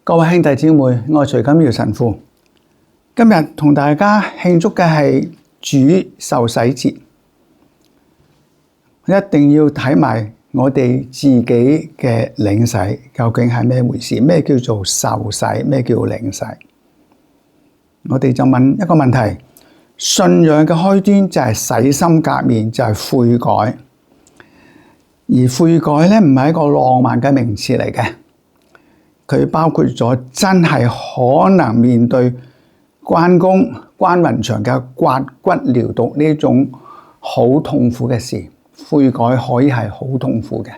各位兄弟姊妹，我係徐錦耀神父。今日同大家慶祝嘅係主受洗節，一定要睇埋我哋自己嘅領洗究竟係咩回事？咩叫做受洗？咩叫領洗？我哋就問一個問題：信仰嘅開端就係洗心革面，就係悔改。而悔改咧唔係一個浪漫嘅名詞嚟嘅。佢包括咗真係可能面對關公關雲長嘅刮骨療毒呢種好痛苦嘅事，悔改可以係好痛苦嘅。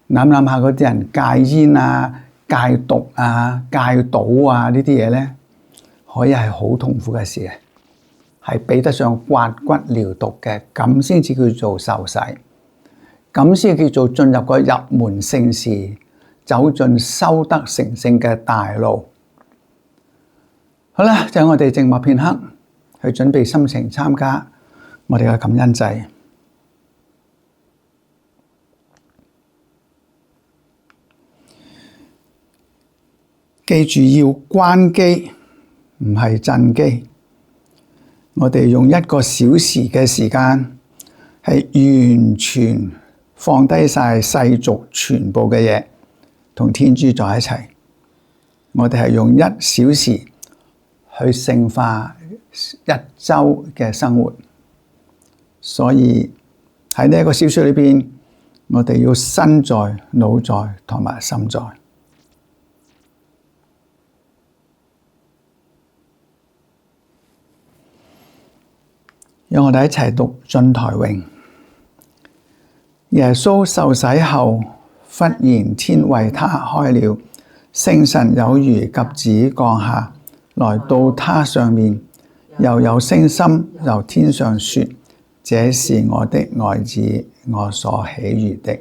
諗下嗰啲人戒煙啊、戒毒啊、戒賭啊呢啲嘢咧，可以係好痛苦嘅事嘅，係比得上刮骨療毒嘅，咁先至叫做受洗，咁先叫做進入個入門聖事。走進修德成聖嘅大路。好啦，就我哋靜默片刻，去準備心情參加我哋嘅感恩祭。記住要關機，唔係震機。我哋用1個小時嘅時間，係完全放低晒世俗全部嘅嘢。同天主在一齊，我哋係用1小時去聖化1週嘅生活，所以喺呢1個小時裏邊，我哋要身在、腦在同埋心在。讓我哋一齊讀進台詠。耶穌受洗後，忽然天為他開了，聖神有如鴿子降下，來到他上面，又有聲音由天上說：這是我的愛子，我所喜悅的。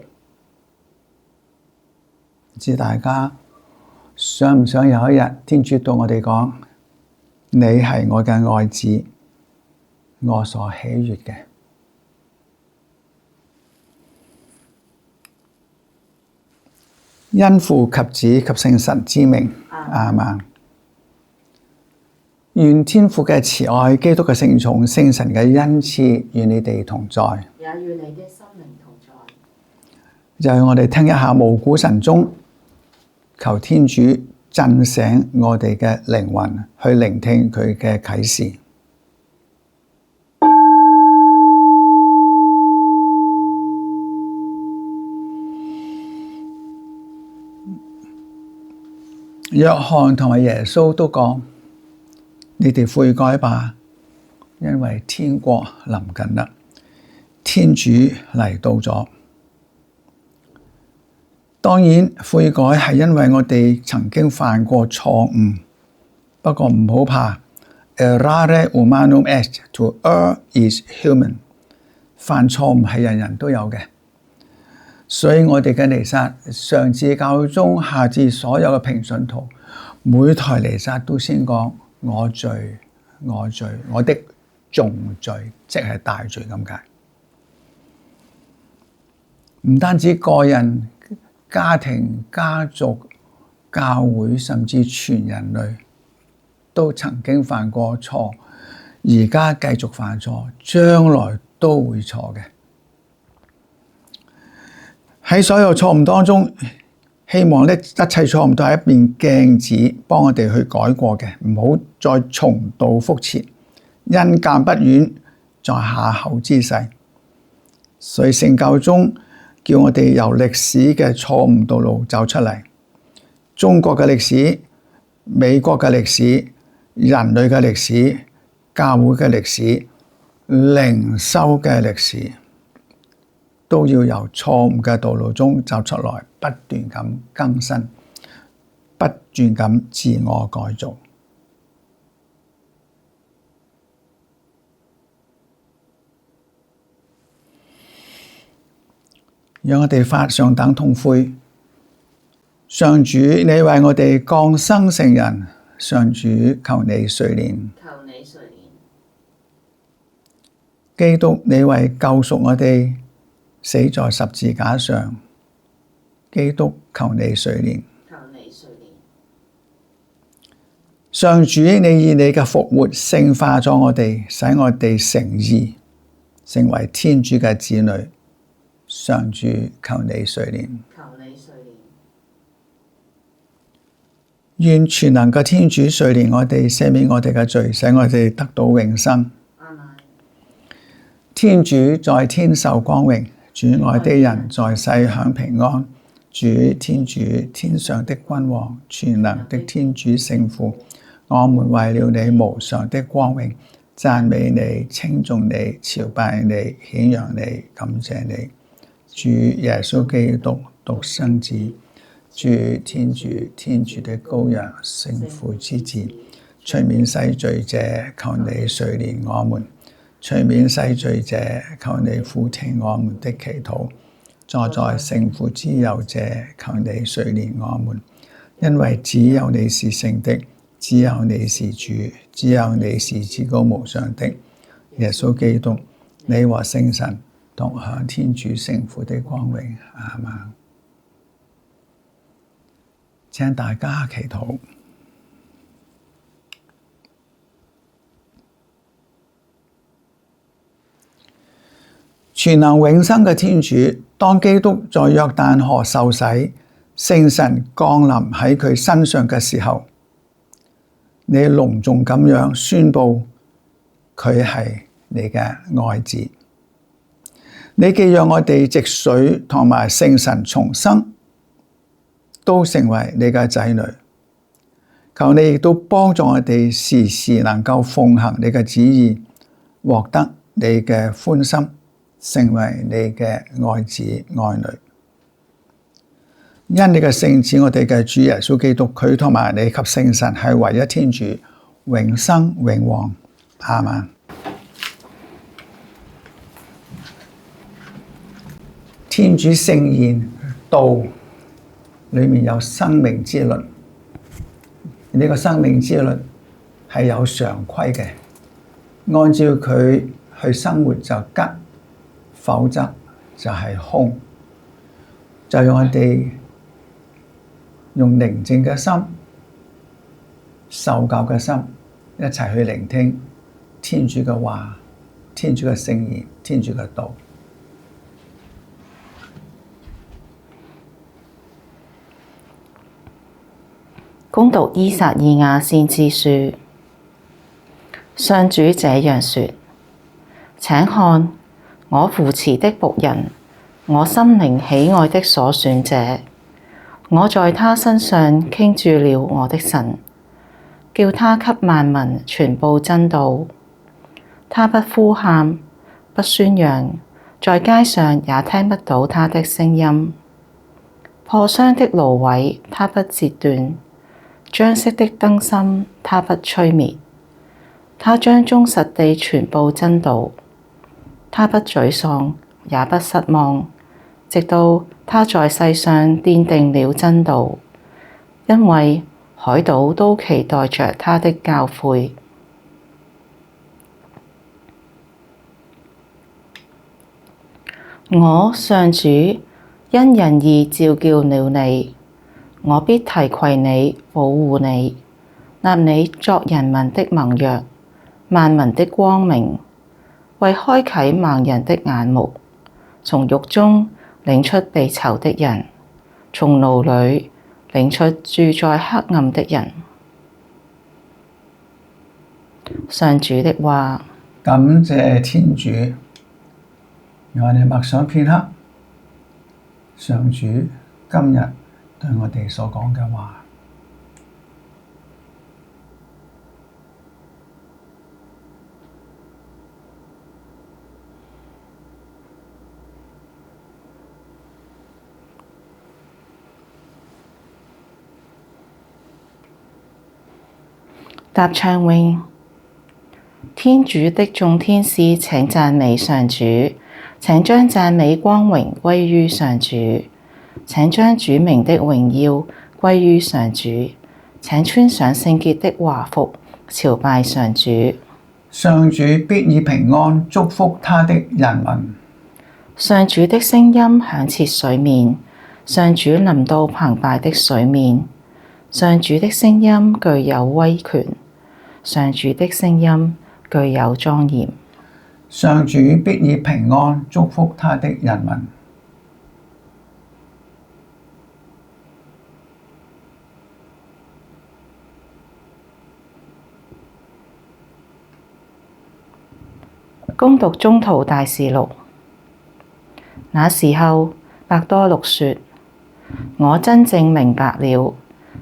唔知大家想唔想有一日天主對我哋講：你係我嘅愛子，我所喜悅嘅。因父及子及聖神之名，阿們。願天父嘅慈愛、基督嘅聖寵、聖神嘅恩賜與你哋同在，也與你的心靈同在。就係我哋聽一下無鼓晨鐘，求天主震醒我哋嘅靈魂，去聆聽佢嘅啟示。約翰同埋耶穌都講：你哋悔改吧，因為天國臨近啦，天主嚟到咗。當然，悔改係因為我哋曾經犯過錯誤，不過唔好怕。Errare humanum est, to err is human。犯錯誤係人人都有嘅。所以我哋嘅彌撒，上至教宗，下至所有嘅平信徒，每台彌撒都先講我罪，我罪，我的重罪，即係大罪咁解。唔單止個人、家庭、家族、教會，甚至全人類都曾經犯過錯，而家繼續犯錯，將來都會錯嘅。喺所有錯誤當中，希望一切錯誤都係一面鏡子，幫我哋去改過嘅，唔好再重蹈覆轍，因鑑不遠，在夏後之勢。所以聖教宗叫我哋由歷史嘅錯誤道路走出嚟，中國嘅歷史、美國嘅歷史、人類嘅歷史、教會嘅歷史、靈修嘅歷史，都要由錯誤嘅道路中走出來，不斷咁更新，不斷咁自我改造。讓我哋發上等痛悔。上主，你為我哋降生成人，上主求你垂憐。求你垂憐。基督，你為救贖我哋，死在十字架上，基督求你垂憐。求你垂憐。上主，你以你嘅復活聖化咗我哋，使我哋成義，成為天主嘅子女。上主，求你垂憐。求你垂憐。願全能嘅天主垂憐我哋，赦免我哋嘅罪，使我哋得到永生。阿們。天主在天受光榮，主愛的人在世享平安。主天主，天上的君王，全能的天主聖父，我們為了你無上的光榮，讚美你，稱頌你，朝拜你，顯揚你，感謝你。主耶穌基督獨生子，主天主，天主的羔羊，聖父之子，除免世罪者，求你垂憐我們；除免世罪者，求你俯聽我們的祈禱。坐在聖父之右者，求你垂憐我們，因為只有你是聖的，只有你是主，只有你是至高無上的耶穌基督，你和聖神同享天主聖父的光榮。阿們。請大家祈禱。全能永生嘅天主，當基督在約旦河受洗，聖神降臨喺佢身上嘅時候，你隆重咁樣宣布佢係你嘅愛子。你既讓我哋藉水同埋聖神重生，都成為你嘅仔女。求你亦都幫助我哋時時能夠奉行你嘅旨意，獲得你嘅歡心，成為你嘅愛子愛女。因你嘅聖子，我哋嘅主耶穌基督，佢同埋你及聖神係唯一天主，永生永王。阿們。天主聖言道裏面有生命之律，呢個生命之律係有常規嘅，按照佢去生活就吉，否則就係凶。就讓我哋用寧靜嘅心、受教嘅心，一齊去聆聽天主嘅話、天主嘅聖言、天主嘅道。恭讀依撒意亞先知書。上主這樣說：請看，我扶持的僕人，我心靈喜愛的所選者，我在他身上傾注了我的神，叫他給萬民傳報真道。他不呼喊，不宣揚，在街上也聽不到他的聲音。破傷的蘆葦，他不折斷。將熄的燈芯，他不吹滅。他將忠實地傳報真道，他不沮喪，也不失望，直到他在世上奠定了真道，因為海島都期待着他的教誨。我上主因仁義召叫了你，我必提攜你，保護你，立你作人民的盟約，萬民的光明，為開啟盲人的眼目，從獄中領出被囚的人，從牢裡領出住在黑暗的人。上主的話。感謝天主，讓我哋默想片刻，上主今日對我哋所講嘅話。答唱詠。天主的眾天使請讚美上主，請將讚美光榮歸於上主，請將主名的榮耀歸於上主，請穿上聖潔的華服，朝拜上主。上主必以平安祝福他的人民。上主的聲音響徹水面，上主臨到澎湃的水面。上主的聲音具有威權，上主的聲音具有莊嚴。上主必以平安祝福他的人民。恭讀宗徒大事錄。那時候，伯多祿說：我真正明白了，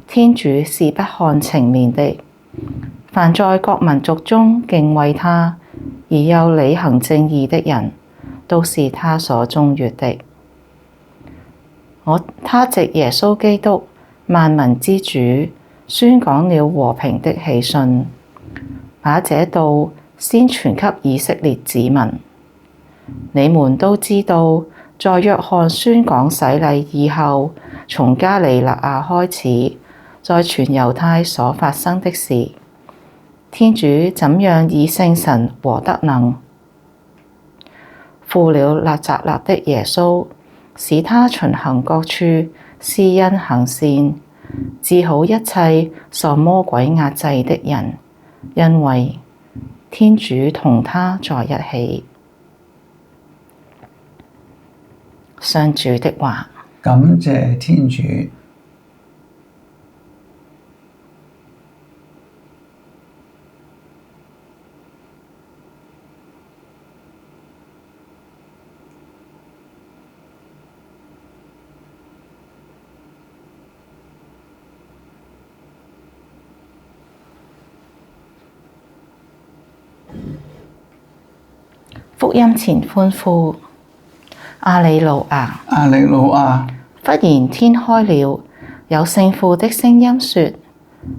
天主是不看情面的。凡在各民族中敬畏他，而又履行正義的人，都是他所鍾悅的。他藉耶穌基督，萬民之主，宣講了和平的喜訊，把這道先傳給以色列子民。你們都知道，在若翰宣講洗禮以後，從加里肋亞開始，在全猶太所發生的事，天主怎樣以聖神和德能付了納匝肋的耶穌，使他巡行各處施恩行善，治好一切受魔鬼壓制的人，因為天主同他在一起。上主的話。感謝天主。福音前歡呼，阿里路亞，阿里路亞。忽然天開了，有聖父的聲音說：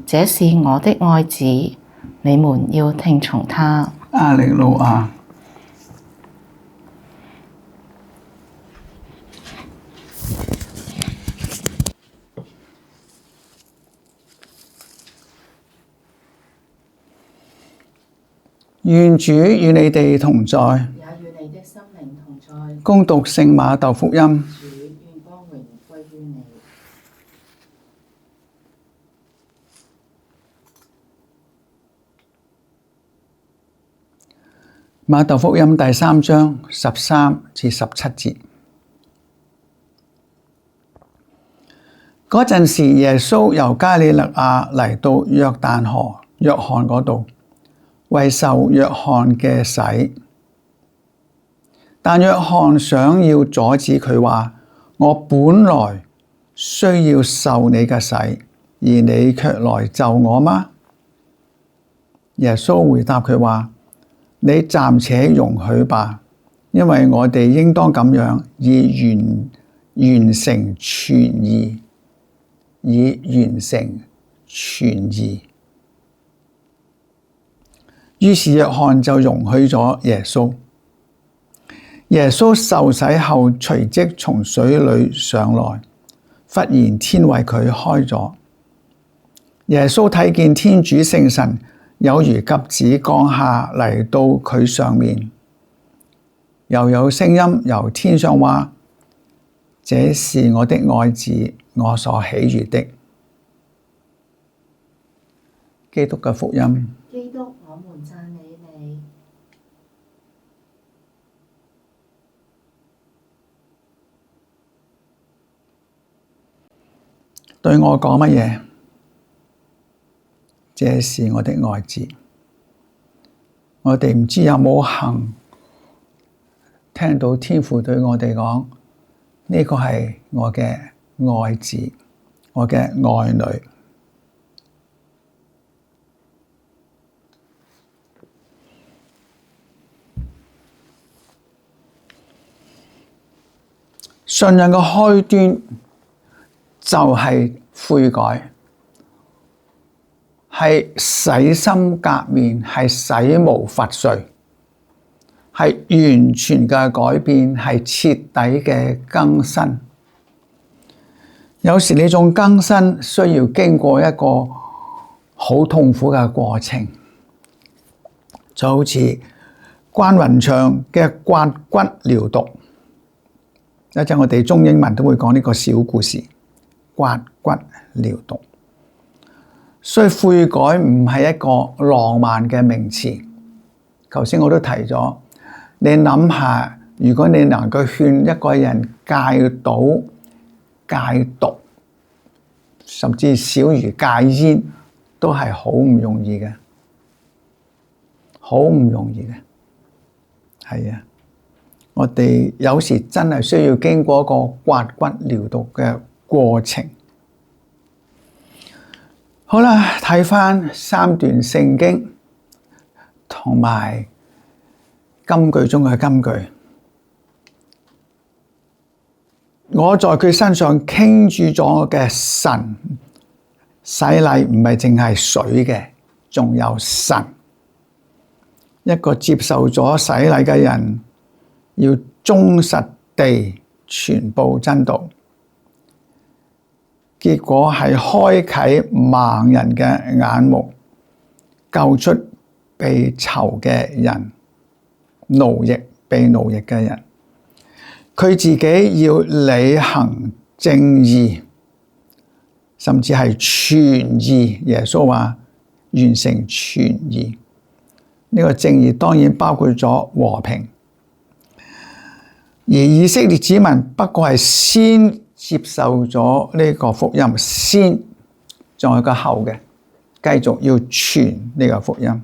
這是我的愛子，你們要聽從他。阿里路亞。願主與你哋同在，也與你的心靈同在。恭讀聖馬竇福音。主，願光榮歸於你。馬竇福音第3章13至17節。嗰陣時，耶穌由加里肋亞嚟到約旦河若翰嗰度，為受若翰嘅洗。但若翰想要阻止佢，話：我本來需要受你嘅洗，而你卻來就我嗎？耶穌回答佢話：你暫且容許吧，因為我哋應當咁樣，以完成全義。於是若翰就容許咗耶穌。耶穌受洗後，隨即從水裏上來，忽然天為佢開咗。耶穌睇見天主聖神有如鴿子降下嚟到佢上面，又有聲音由天上話：這是我的愛子，我所喜悅的。基督嘅福音。基督，我們讚美你。對我講乜嘢？這是我的愛子。我哋唔知有冇幸聽到天父對我哋講：呢個係我嘅愛子，我嘅愛女。信仰嘅開端就係悔改，係洗心革面，係洗無罰罪，係完全嘅改變，係徹底嘅更新。有時呢種更新需要經過一個好痛苦嘅過程，就好似關雲長嘅刮骨療毒。一陣我哋中英文都會講呢個小故事，刮骨療毒。所以悔改唔係一個浪漫嘅名詞。頭先我都提咗，你諗下，如果你能夠勸一個人戒賭、戒毒，甚至小如戒煙，都係好唔容易嘅，好唔容易嘅。係啊，我哋有時真係需要經過一個刮骨療毒嘅過程。好啦，睇返三段聖經同埋金句中嘅金句。我在佢身上傾注咗嘅神洗禮唔係淨係水嘅，仲有神。一個接受咗洗禮嘅人，要忠實地傳佈真道。結果係開啟盲人嘅眼目，救出被囚嘅人，被奴役嘅人。佢自己要履行正義，甚至係全義。耶穌話完成全義。呢個正義當然包括咗和平。而以色列子民不過係先接受咗呢個福音，先仲有個後嘅，繼續要傳呢個福音，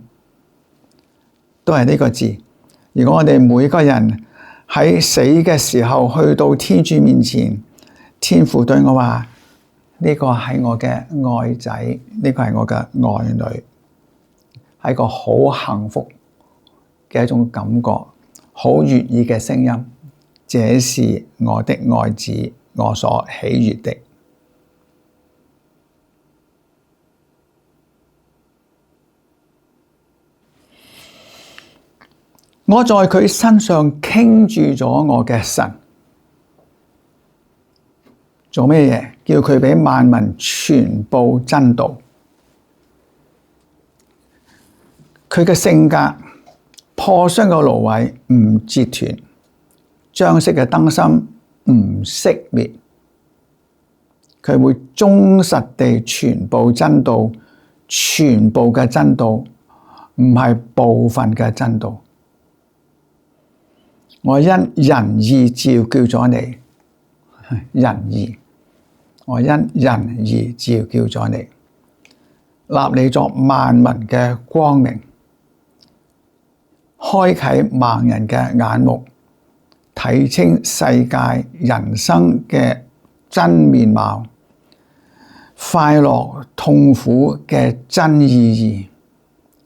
都係呢個字。如果我哋每個人喺死嘅時候去到天主面前，天父對我話：呢個係我嘅愛仔，呢個係我嘅愛女，係個好幸福嘅一種感覺，好悅耳嘅聲音。這是我的愛子，我所喜悅的。我在佢身上傾注咗我嘅神，做咩嘢？叫佢俾萬民傳佈真道。佢嘅性格，破傷嘅蘆葦唔折斷，將熄嘅燈芯唔熄滅。佢會忠實地傳佈真道，全部嘅真道，唔係部分嘅真道。我因仁義召叫咗你，仁義，我因仁義召叫咗你，立你作萬民嘅光明，開啟盲人嘅眼目，睇清世界人生嘅真面貌，快樂痛苦嘅真意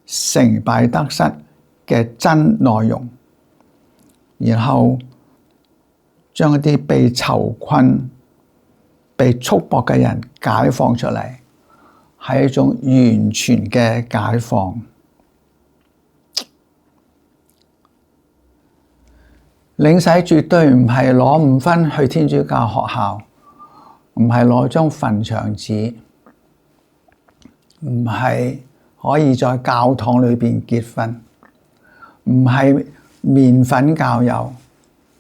義，成敗得失嘅真內容。然後將一啲被囚困、被束縛嘅人解放出嚟，係一種完全嘅解放。領洗絕對唔係攞5分去天主教學校，唔係攞張墳場紙，唔係可以在教堂裏邊結婚，唔係麵粉教友，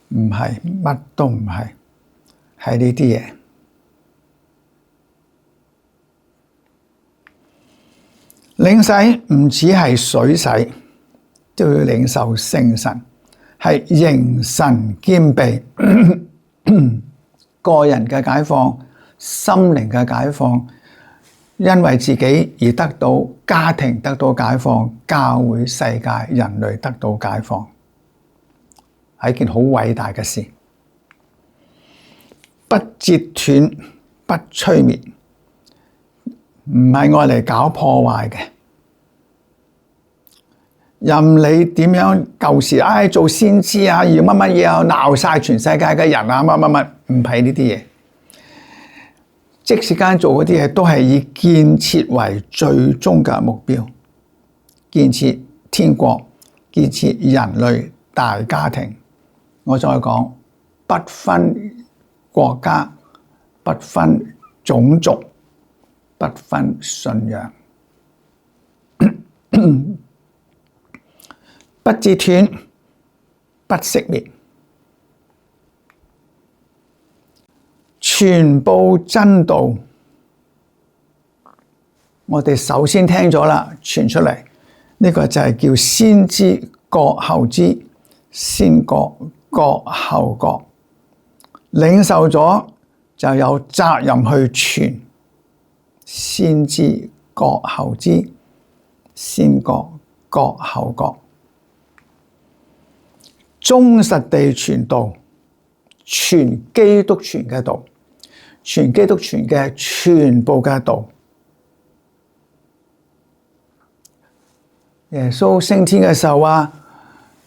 唔係，乜都唔係，係呢啲嘢。領洗唔只係水洗，都要領受聖神，係形神兼備，個人嘅解放，心靈嘅解放，因為自己而得到家庭得到解放，教會、世界、人類得到解放。係一件好偉大嘅事，不折斷、不吹滅，唔係愛嚟搞破壞嘅。任你點樣舊時，做先知啊，要乜乜嘢啊，鬧晒全世界嘅人啊，乜乜乜，唔係呢啲嘢。即使間做嗰啲嘢，都係以建設為最終嘅目標，建設天國，建設人類大家庭。我再講，不分國家，不分種族，不分信仰，不折斷，不熄滅，傳佈真道，我哋首先聽咗啦，傳出嚟，呢個就係叫先知覺後知，先覺覺後覺，領受咗就有責任去傳，先知覺後知，先覺覺後覺，忠實地傳道，傳基督傳嘅道，傳基督傳嘅全部嘅道。耶穌升天嘅時候話：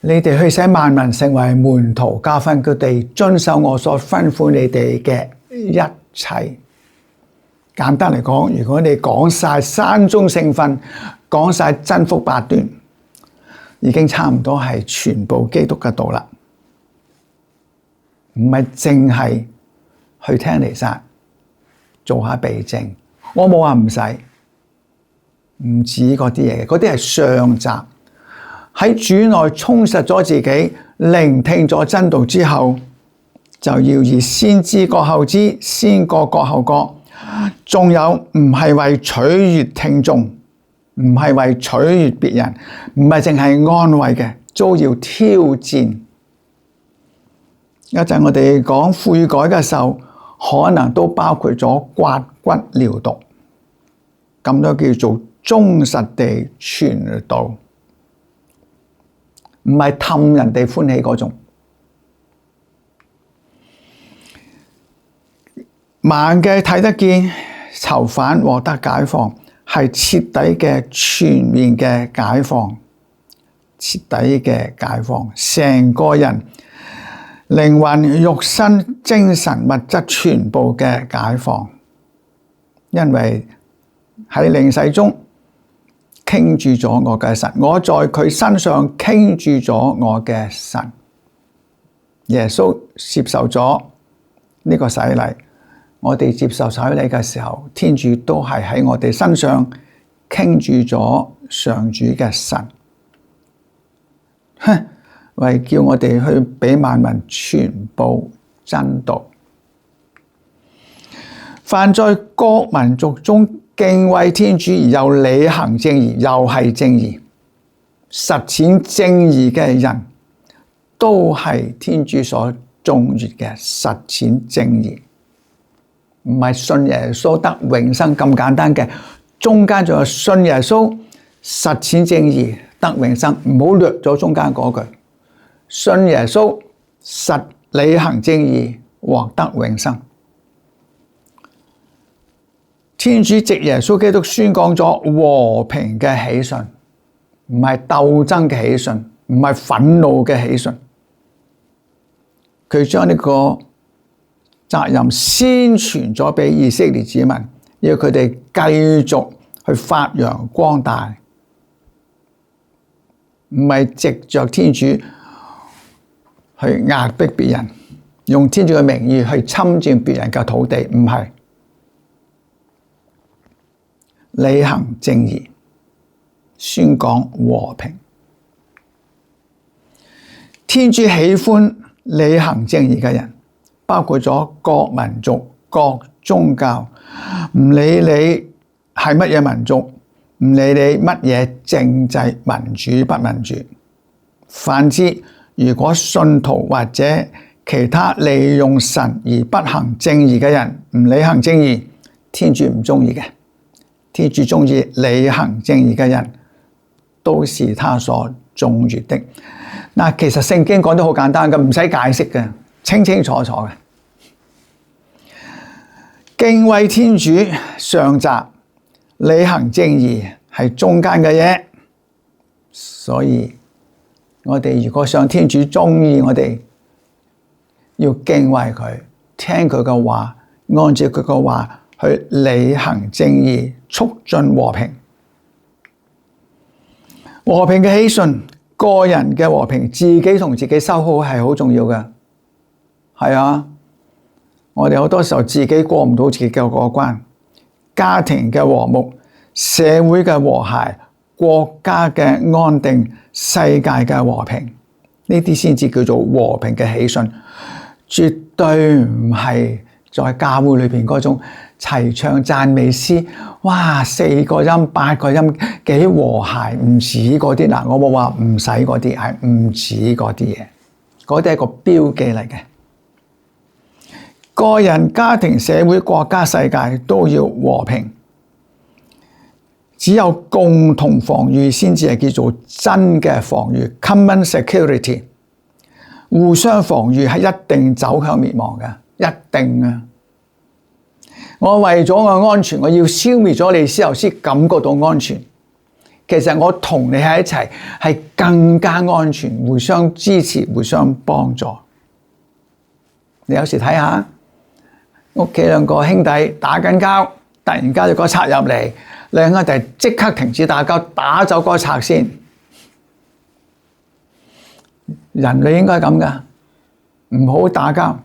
你哋去使萬民成為門徒，教訓佢哋遵守我所吩咐你哋嘅一切。簡單嚟講，如果你講晒山中聖訓，講晒真福八端，已經差唔多係全部基督嘅道啦。唔係淨係去聽彌撒，做下避靜。我冇話唔使。唔止嗰啲嘢，嗰啲係上集。喺主內充實咗自己，聆聽咗真道之後，就要以先知覺後知，先覺覺後覺。仲有唔係為取悅聽眾，唔係為取悅別人，唔係淨係安慰嘅，都要挑戰。一陣我哋講悔改嘅時候，可能都包括咗刮骨療毒，咁都叫做忠實地傳道，唔係氹人哋歡喜嗰種。盲嘅睇得見，囚犯獲得解放，係徹底嘅全面嘅解放，徹底嘅解放，成個人靈魂、肉身、精神、物質全部嘅解放。因為喺靈世中傾注咗我嘅神，我在佢身上傾注咗我嘅神。耶穌接受咗呢個洗禮，我哋接受洗禮嘅時候，天主都係喺我哋身上傾注咗上主嘅神，為叫我哋去俾萬民傳播真道。凡在各民族中敬畏天主而又履行正義，又係正義，實踐正義嘅人，都係天主所頌悅嘅。實踐正義，唔係信耶穌得永生咁簡單嘅，中間仲有信耶穌實踐正義得永生，唔好略咗中間嗰句，信耶穌實履行正義獲得永生。天主藉耶穌基督宣講咗和平嘅喜訊，唔係鬥爭嘅喜訊，唔係憤怒嘅喜訊。佢將呢個責任先傳咗俾以色列子民，要佢哋繼續去發揚光大，唔係藉着天主去壓迫別人，用天主嘅名義去侵佔別人嘅土地，唔係。履行正義，宣講和平。天主喜歡履行正義嘅人，包括咗各民族、各宗教，唔理你係乜嘢民族，唔理你乜嘢政制民主不民主，反之，如果信徒或者其他利用神而不行正義嘅人，唔履行正義，天主唔中意嘅。天主中意履行正義嘅人，都是他所頌悅的。嗱，其實聖經講得好簡單嘅，唔使解釋嘅，清清楚楚嘅。敬畏天主上集，履行正義係中間嘅嘢。所以我哋如果想天主中意我哋，要敬畏佢，聽佢嘅話，按照佢嘅話去履行正義，促進和平。和平嘅喜訊，個人嘅和平，自己同自己修好係好重要嘅。係啊，我哋好多時候自己過唔到自己嘅嗰關，家庭嘅和睦，社會嘅和諧，國家嘅安定，世界嘅和平，呢啲先至叫做和平嘅喜訊，絕對唔係在教會裏邊嗰種齊唱讚美詩，哇，4個音、8個音，幾和諧，唔止嗰啲嗱，我冇話唔使嗰啲，係唔止嗰啲嘢，嗰啲係個標記嚟嘅。個人、家庭、社會、國家、世界都要和平，只有共同防禦先至係叫做真嘅防禦 （common security）。互相防禦係一定走向滅亡嘅，一定啊！我為咗我安全，我要消滅咗你之後先感覺到安全。其實我同你喺一齊係更加安全，互相支持、互相幫助。你有時睇下屋企兩個兄弟打緊交，突然間有個賊入嚟，兩兄弟即刻停止打交，打走個賊先。人類應該咁噶，唔好打交。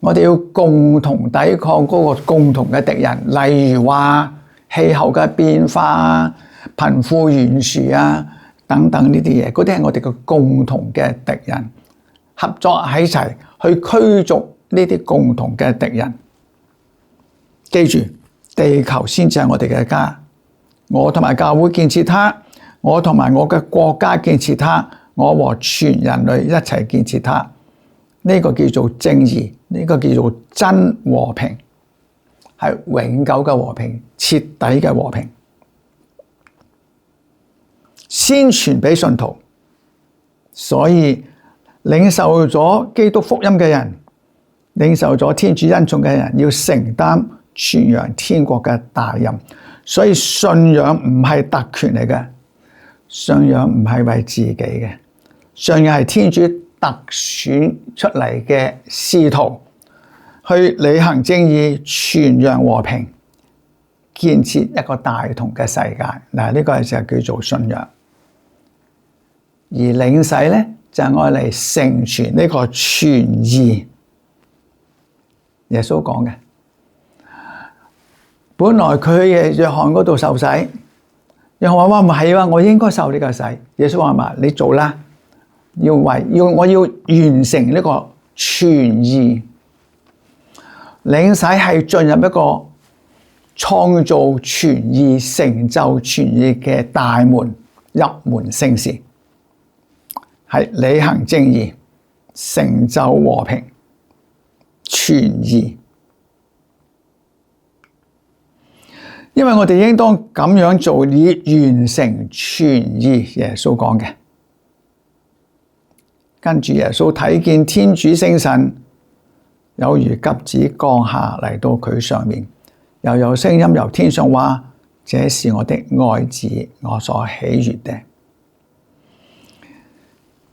我哋要共同抵抗嗰個共同嘅敵人，例如話氣候嘅變化、貧富懸殊啊等等呢啲嘢，嗰啲係我哋嘅共同嘅敵人，合作喺齊去驅逐呢啲共同嘅敵人。記住，地球先至係我哋嘅家，我同埋教會建設它，我同埋我嘅國家建設它，我和全人類一齊建設它。呢個叫做正義，呢個叫做真和平，係永久嘅和平，徹底嘅和平。先傳俾信徒，所以領受咗基督福音嘅人，領受咗天主恩寵嘅人，要承擔傳揚天國嘅大任。所以信仰唔係特權嚟嘅，信仰唔係為自己嘅，信仰係天主特選出嚟嘅使徒，去履行正義、傳揚和平、建設一個大同嘅世界。嗱，呢個就叫做信仰。而領洗咧就係愛嚟成全呢個傳義。耶穌講嘅，本來佢喺約翰嗰度受洗，約翰話唔係啊，我應該受呢個洗。耶穌話你做啦。我要完成呢個傳義，領洗係進入一個創造傳義、成就傳義嘅大門，入門聖事，係履行正義、成就和平、傳義。因為我哋應當咁樣做，以完成傳義。耶穌講嘅。跟住耶穌睇見天主聖神有如鴿子降下嚟到佢上面，又有聲音由天上話：這是我的愛子，我所喜悅的。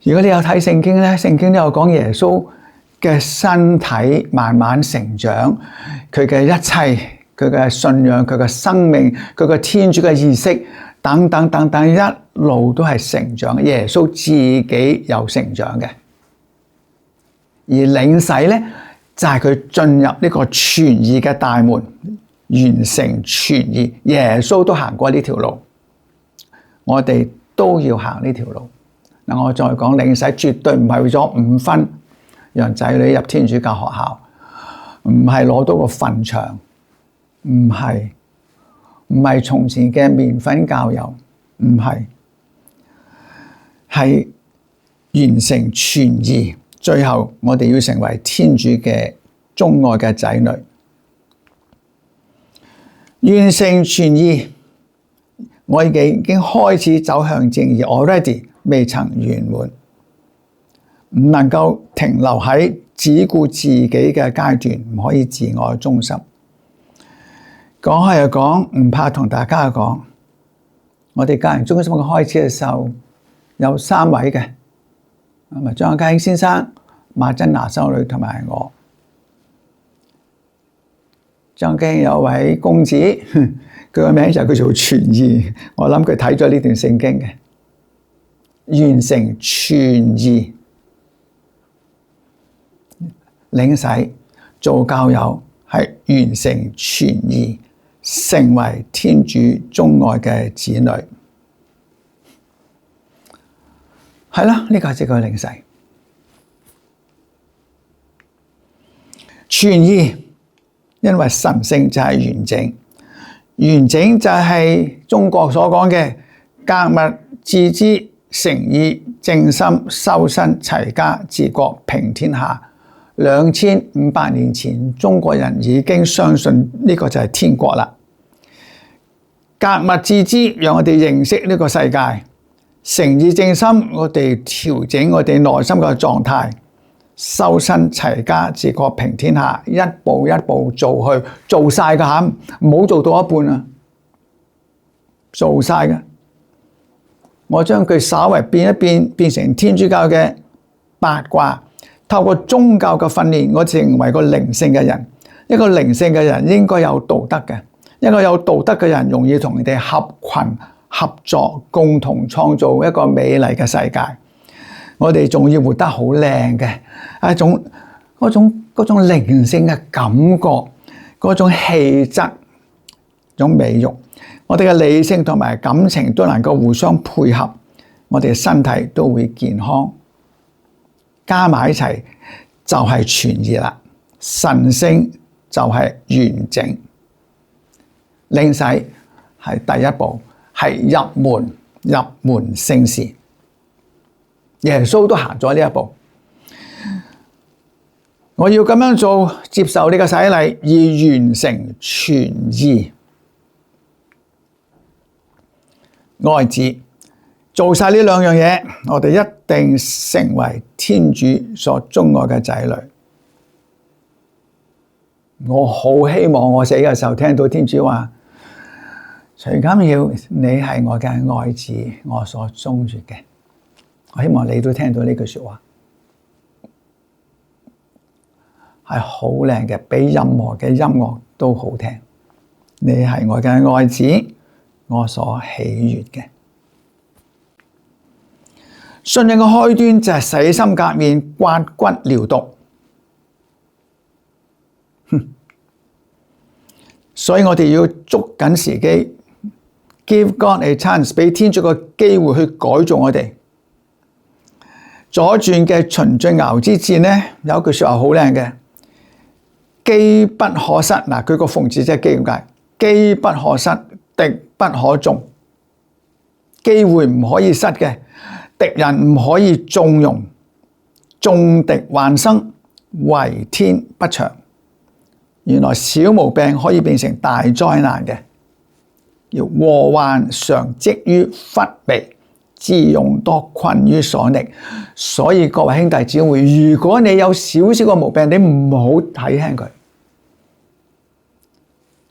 如果你有睇聖經咧，聖經都有講耶穌嘅身體慢慢成長，佢嘅一切，佢嘅信仰，佢嘅生命，佢嘅天主嘅意識等等等等，一路都係成長。耶穌自己有成長嘅，而領洗咧就係佢進入呢個傳義嘅大門，完成傳義。耶穌都行過呢條路，我哋都要行呢條路。嗱，我再講，領洗絕對唔係為咗5分讓仔女入天主教學校，唔係攞到個墳場，唔係從前嘅麵粉教友，唔係，係完成傳義。最後我哋要成為天主嘅鍾愛嘅仔女，完成傳義。我已經開始走向正義 ，already 未曾圓滿，唔能夠停留喺只顧自己嘅階段，唔可以自我中心。講開又講，唔怕同大家講，我哋家庭中心嘅開始嘅時候有3位嘅，咁啊張家興先生、馬珍娜修女同埋我。張家興有位公子，佢個名就叫做傳義，我諗佢睇咗呢段聖經嘅，完成傳義，領洗做教友係完成傳義，成為天主鍾愛嘅子女。係啦，呢個係個領洗。傳義因為神性就係完整，完整就係中國所講嘅格物致知、誠意、正心、修身、齊家、治國、平天下。2500年前，中國人已經相信呢個就係天國啦。格物致知，讓我哋認識呢個世界；誠意正心，我哋調整我哋內心嘅狀態；修身齊家治國平天下，一步一步做去，做晒㗎吓，唔好做到一半啊！做晒嘅，我將佢稍為變一變，變成天主教嘅八卦。透過宗教嘅訓練，我成為個靈性嘅人。一個靈性嘅人應該有道德嘅。一個有道德嘅人容易同人哋合群合作，共同創造一個美麗嘅世界。我哋仲要活得好靚嘅，嗰種靈性嘅感覺，嗰種氣質，種美育。我哋嘅理性同埋感情都能夠互相配合，我哋嘅身體都會健康。加埋一齊就係全意啦，神性就係完整。領洗係第一步，係入門聖事。耶穌都行咗呢一步。我要咁樣做，接受呢個洗禮，以完成全意。愛子做晒呢兩樣嘢，我哋一定成為天主所鍾愛嘅仔女。我好希望我死嘅時候聽到天主話：徐錦耀，你係我嘅愛子，我所鍾悅嘅。我希望你都聽到呢句說話，係好靚嘅，比任何嘅音樂都好聽。你係我嘅愛子，我所喜悅嘅。信仰嘅開端就係洗心革面、刮骨療毒。所以我哋要捉緊時機 ，give God a chance， 俾天主個機會去改造我哋。左傳嘅循進淆之戰呢，有一句說話好靚嘅，機不可失。嗱，佢個縫字即係機點解？機不可失，敵不可縱。機會唔可以失嘅，敵人唔可以縱容，縱敵患生，為天不祥。原來小毛病可以變成大災難嘅，要禍患常積於忽微，智勇多困於所匿。所以各位兄弟姊妹，如果你有少少嘅毛病，你唔好睇輕佢。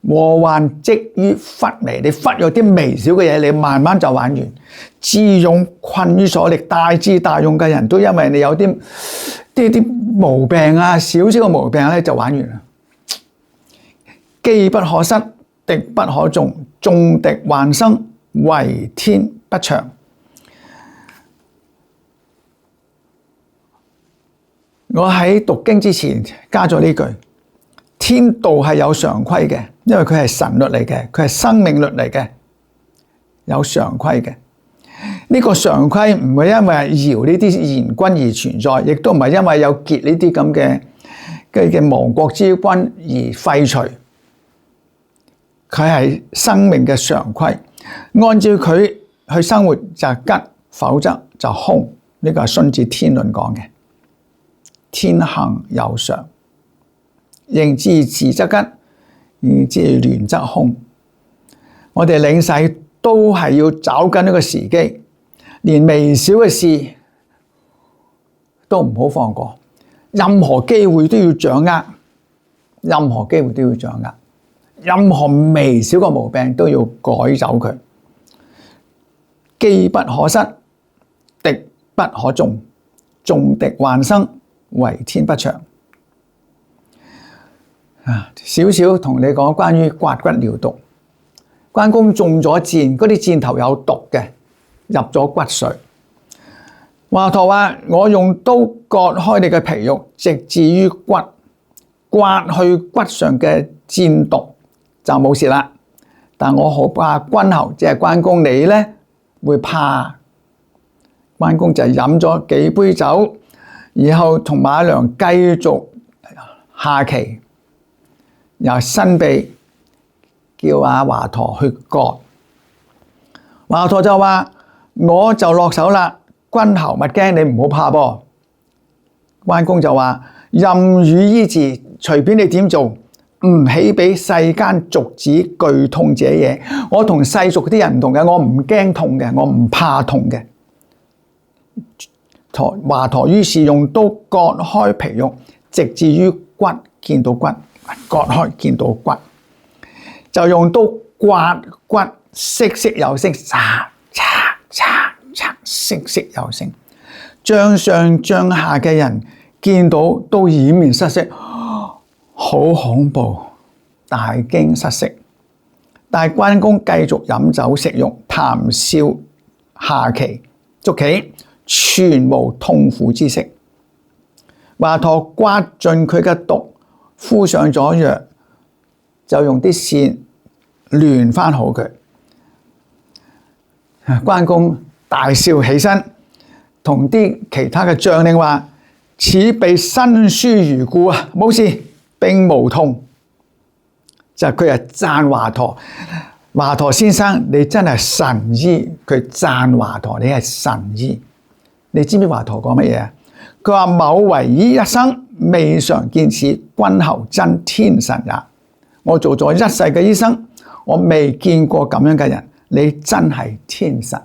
禍患積於忽微，你忽咗啲微小嘅嘢，你慢慢就玩完。智勇困於所匿，大智大勇嘅人都因為你有啲毛病啊，少少嘅毛病咧就玩完啦。機不可失，敵不可縱，縱敵患生，為天不祥。我喺讀經之前加咗呢句，天道係有常規嘅，因為佢係神律嚟嘅，佢係生命律嚟嘅，有常規嘅。呢個常規唔會因為堯呢啲賢君而存在，亦都唔係因為有桀呢啲咁嘅亡國之君而廢除。佢係生命嘅常規，按照佢去生活就吉，否則就凶。呢個係荀子《天論》講嘅。天行有常，應之治則吉，應之亂則凶。我哋領洗都係要找緊呢個時機，連微小嘅事都唔好放過，任何機會都要掌握，任何機會都要掌握。任何微小嘅毛病都要改走佢，機不可失，敵不可縱，縱敵患生，為天不祥。少少同你講關於刮骨療毒。關公中咗箭，嗰啲箭頭有毒嘅，入咗骨髓。華佗話：我用刀割開你嘅皮肉，直至於骨，刮去骨上嘅箭毒，就冇事啦。但我好怕君侯，即係關公你呢會怕。關公就飲咗幾杯酒，然後同馬良繼續下棋。由伸臂叫阿華佗去割。華佗就話：我就落手啦，君侯勿驚，你唔好怕噃。關公就話：任予醫治，隨便你點做，唔起比世間俗子懼痛者也。我同世俗啲人唔同嘅，我唔驚痛嘅，我唔怕痛嘅。華佗於是用刀割開皮肉，直至於骨，見到骨，割開見到骨，就用刀刮骨，息息有聲，嚓嚓嚓嚓，息息有聲。將上將下嘅人見到都掩面失色，好恐怖，大驚失色。但係關公繼續飲酒食肉，談笑下棋捉棋，全無痛苦之色。華佗刮盡佢嘅毒，敷上咗藥，就用啲線亂翻好佢。關公大笑起身，同啲其他嘅將領話：此被身書如故啊，冇事，並無痛。就佢係讚華佗，華佗先生你真係神醫。佢讚華佗你係神醫。你知唔知華佗講乜嘢啊？佢話：某為醫一生，未嘗見此君侯真天神也。我做咗一世嘅醫生，我未見過咁樣嘅人，你真係天神。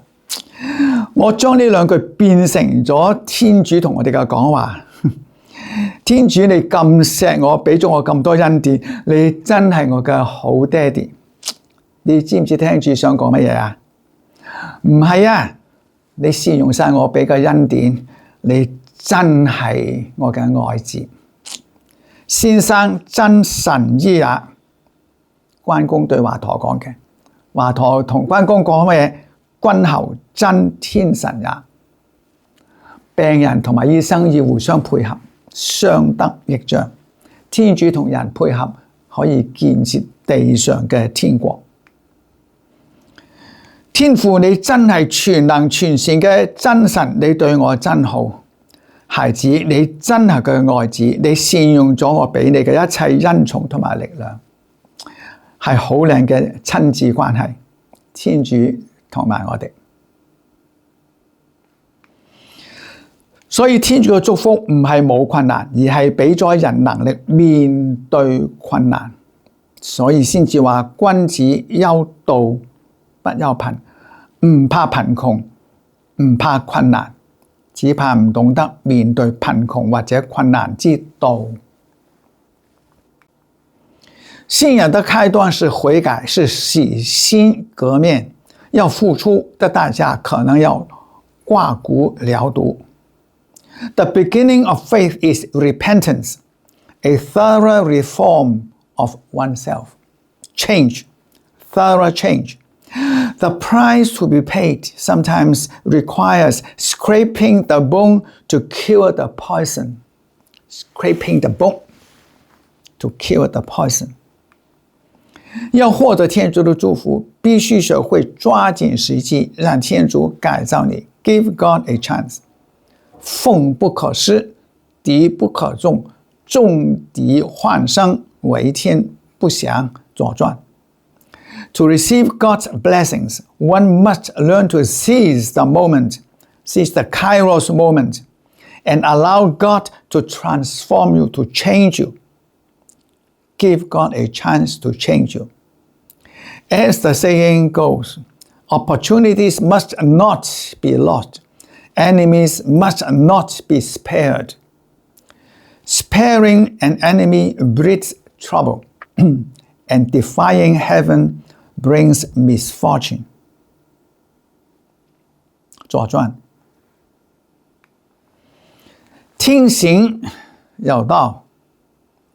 我將呢兩句變成咗天主同我哋嘅講話。天主你咁錫我，俾咗我咁多恩典，你真係我嘅好爹哋。你知唔知天主想講乜嘢啊？唔係啊，你善用晒我俾嘅恩典，你真係我嘅愛子。先生真神醫也。關公對華佗講嘅，華佗同關公講乜嘢？君侯真天神也。病人同埋醫生要互相配合，相得益彰。天主同人配合，可以建設地上嘅天國。天父，你真係全能全善嘅真神，你對我真好。孩子，你真係佢嘅愛子，你善用咗我俾你嘅一切恩寵同埋力量，係好靚嘅親子關係。天主同埋我哋，所以天主嘅祝福唔係冇困難，而係俾咗人能力面對困難，所以先至話君子憂道不憂貧，唔怕貧窮，唔怕困難，只怕唔懂得面對貧窮或者困難之道。信仰的開端是悔改，是洗心革面，要付出的代價可能要刮骨療毒。The beginning of faith is repentance, a thorough reform of oneself. Change, thorough change. The price to be paid sometimes requires scraping the bone to cure the poison. Scraping the bone to cure the poison. 要獲得天主的祝福，必須學會抓緊時機，讓天主改造你。Give God a chance. 鳳不可失，敵不可縱，縱敵患生，為天不祥。左傳。To receive God's blessings, one must learn to seize the moment, seize the Kairos moment, and allow God to transform you, to change you. Give God a chance to change you. As the saying goes, opportunities must not be lost. Enemies must not be spared. Sparing an enemy breeds trouble, and defying heaven brings misfortune. 左傳。聽行有道，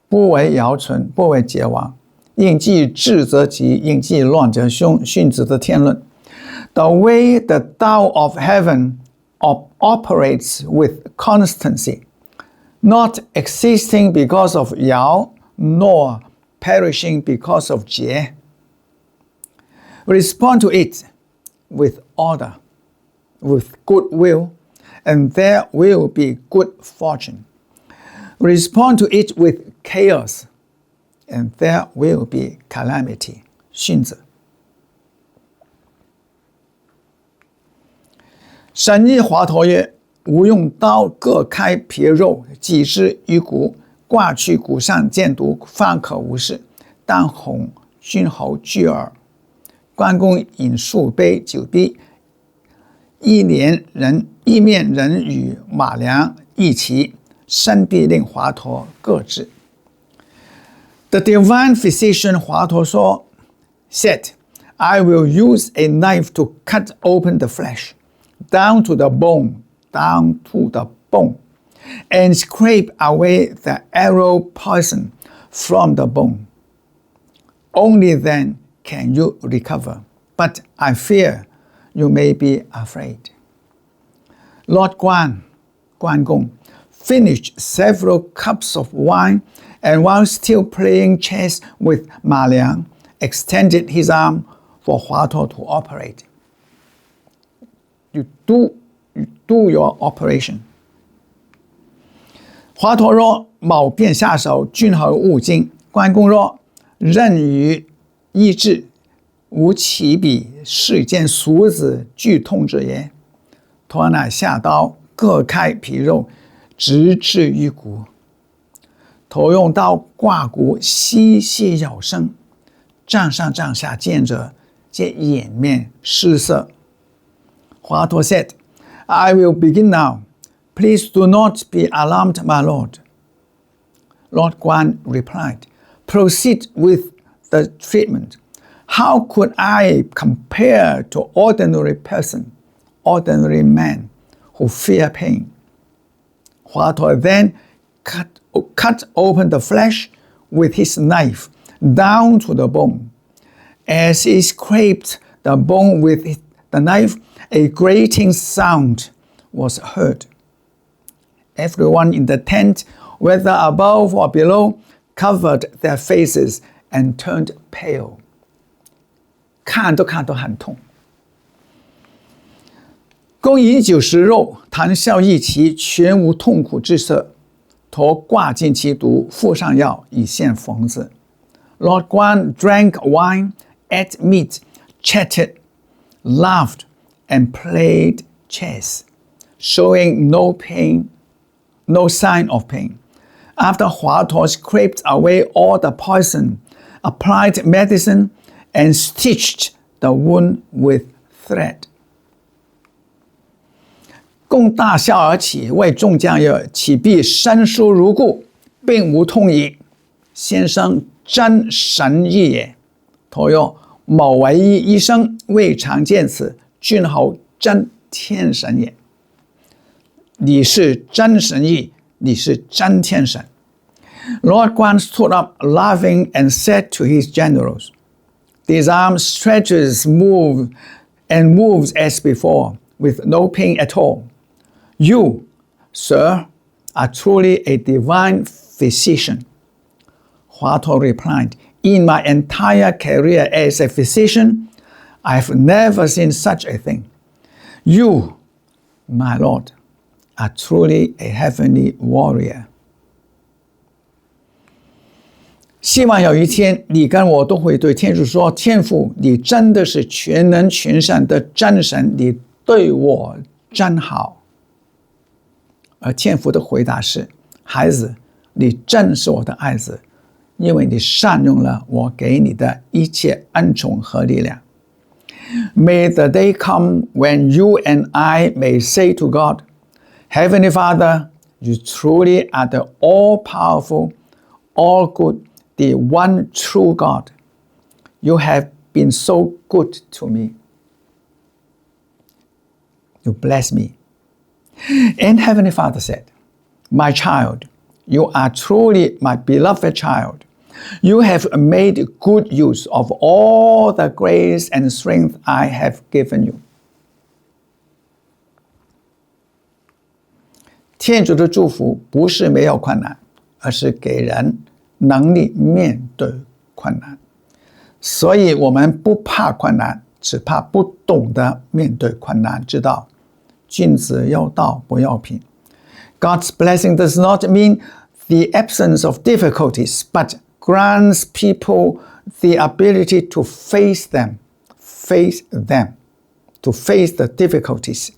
不為堯存，不為桀亡。應既治則吉，應既亂則凶。荀子的天論。The way the Tao of heaven operates with constancy, not existing because of Yao, nor perishing because of Jie. Respond to it with order, with goodwill, and there will be good fortune. Respond to it with chaos, and there will be calamity. 训子。神意华佗曰：吾用刀割开皮肉，击之于骨，挂去骨上见毒，方可无事。但恐君侯惧耳。关公饮数杯酒毕，一面人与马良一齐，生必令华佗各治。The divine physician 华佗说 said, I will use a knife to cut open the flesh, down to the bone, and scrape away the arrow poison from the bone. Only then can you recover, but I fear you may be afraid. Lord Guan Gong, finished several cups of wine, and while still playing chess with Ma Liang, extended his arm for Hua Tuo to operate. You do your operation. 华佗若某便下手，君侯勿惊。关公若任于医治，吾岂比世间俗子剧痛者也？佗乃下刀，割开皮肉，直至于骨。佗用刀挂骨，细细咬生，杖上杖下见者，皆掩面失色。华佗 said, I will begin now. Please do not be alarmed, my lord. Lord Guan replied, Proceed with the treatment. How could I compare to ordinary man who fear pain? Hua Tuo then cut open the flesh with his knife down to the bone. As he scraped the bone with the knife, a grating sound was heard. Everyone in the tent, whether above or below, covered their faces and turned pale. 看都很痛。公饮酒食肉，谈笑一齐，全无痛苦之色。佗挂尽其毒，附上药，以现缝子。Lord Guan drank wine, ate meat, chatted, laughed, and played chess, showing no sign of pain. After Hua Tuo scraped away all the poison, applied medicine, and stitched the wound with thread. 公大笑而起，谓众将曰：岂必生疏如故，并无痛矣。先生真神医也。佗曰：某为医生，未尝见此。君侯真天神也。你是真神医，你是真天神。Lord Guan stood up, laughing, and said to his generals, His arm stretches, moves as before, with no pain at all. You, sir, are truly a divine physician. Hua Tuo replied, In my entire career as a physician, I have never seen such a thing. You, my lord, are truly a heavenly warrior. 希望有一天，你跟我都会对天主说：天父，你真的是全能全善的真神，你对我真好。而天父的回答是：孩子，你真是我的爱子，因为你善用了我给你的一切恩宠和力量。May the day come when you and I may say to God, Heavenly Father, you truly are the all-powerful, all-good, the one true God. You have been so good to me. You bless me. And Heavenly Father said, My child, you are truly my beloved child. You have made good use of all the grace and strength I have given you. 天主的祝福不是没有困难，而是给人能力面对困难。所以我们不怕困难，只怕不懂得面对困难之道。君子有道，不要贫。God's blessing does not mean the absence of difficulties, but grants people the ability to face them, to face the difficulties.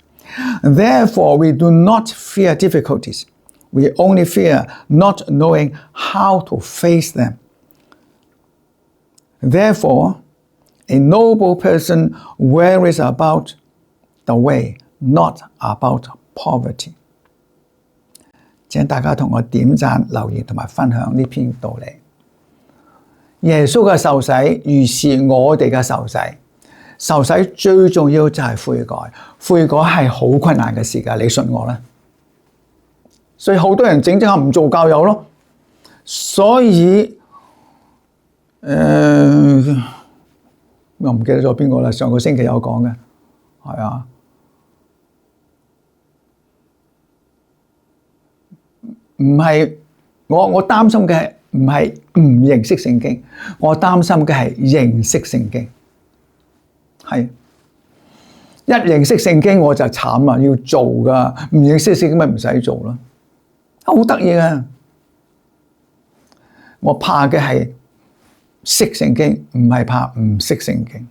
Therefore, we do not fear difficulties. We only fear not knowing how to face them. Therefore, a noble person worries about the way, not about poverty. 請大家同我點讚、留言同埋分享呢篇道理。耶穌嘅受洗預示我哋嘅受洗。受洗最重要就係悔改，悔改係好困難嘅事㗎，你信我啦。所以好多人整下唔做教友咯。所以我唔記得咗邊個啦，上個星期有講嘅，係啊。唔係我擔心嘅唔係唔認識聖經，我擔心嘅係認識聖經。係一認識聖經我就慘啊，要做㗎，唔認識聖經咪唔使做咯。好得意啊！我怕嘅係識聖經，唔係怕唔識聖經。